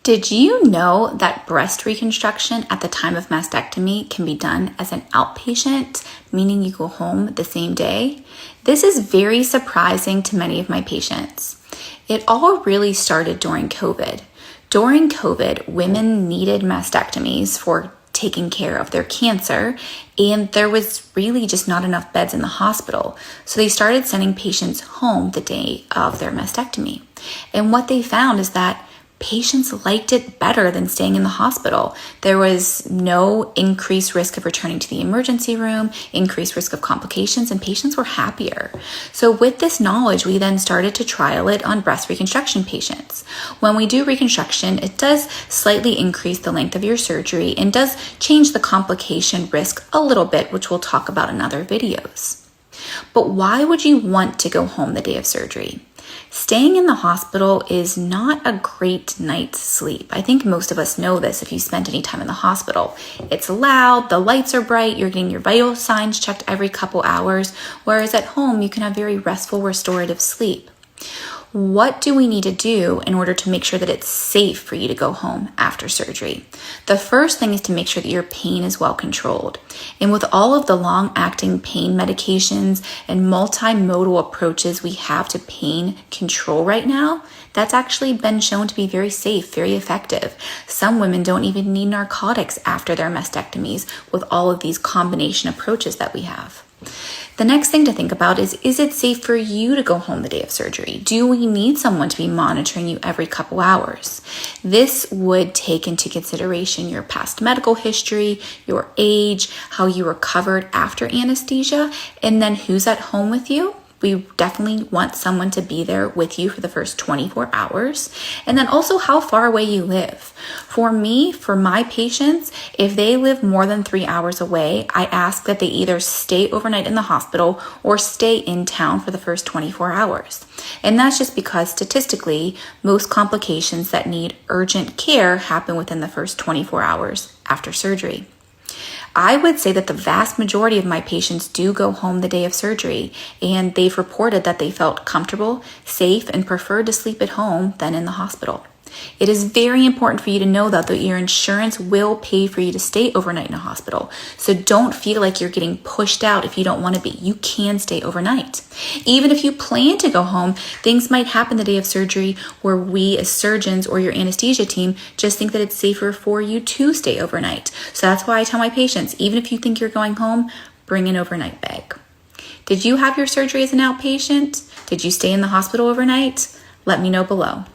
Did you know that breast reconstruction at the time of mastectomy can be done as an outpatient, meaning you go home the same day? This is very surprising to many of my patients. It all really started during COVID. During COVID, women needed mastectomies for taking care of their cancer, and there was really just not enough beds in the hospital. So they started sending patients home the day of their mastectomy. And what they found is that patients liked it better than staying in the hospital. There was no increased risk of returning to the emergency room, increased risk of complications, and patients were happier. So with this knowledge, we then started to trial it on breast reconstruction patients. When we do reconstruction, it does slightly increase the length of your surgery and does change the complication risk a little bit, which we'll talk about in other videos. But why would you want to go home the day of surgery? Staying in the hospital is not a great night's sleep. I think most of us know this if you spent any time in the hospital. It's loud, the lights are bright, you're getting your vital signs checked every couple hours, whereas at home you can have very restful, restorative sleep. What do we need to do in order to make sure that it's safe for you to go home after surgery? The first thing is to make sure that your pain is well controlled. And with all of the long-acting pain medications and multimodal approaches we have to pain control right now, that's actually been shown to be very safe, very effective. Some women don't even need narcotics after their mastectomies with all of these combination approaches that we have. The next thing to think about is it safe for you to go home the day of surgery? Do we need someone to be monitoring you every couple hours? This would take into consideration your past medical history, your age, how you recovered after anesthesia, and then who's at home with you. We definitely want someone to be there with you for the first 24 hours. And then also how far away you live. For me, for my patients, if they live more than 3 hours away, I ask that they either stay overnight in the hospital or stay in town for the first 24 hours. And that's just because statistically, most complications that need urgent care happen within the first 24 hours after surgery. I would say that the vast majority of my patients do go home the day of surgery, and they've reported that they felt comfortable, safe, and preferred to sleep at home than in the hospital. It is very important for you to know that your insurance will pay for you to stay overnight in a hospital. So don't feel like you're getting pushed out if you don't want to be. You can stay overnight. Even if you plan to go home, things might happen the day of surgery where we as surgeons or your anesthesia team just think that it's safer for you to stay overnight. So that's why I tell my patients, even if you think you're going home, bring an overnight bag. Did you have your surgery as an outpatient? Did you stay in the hospital overnight? Let me know below.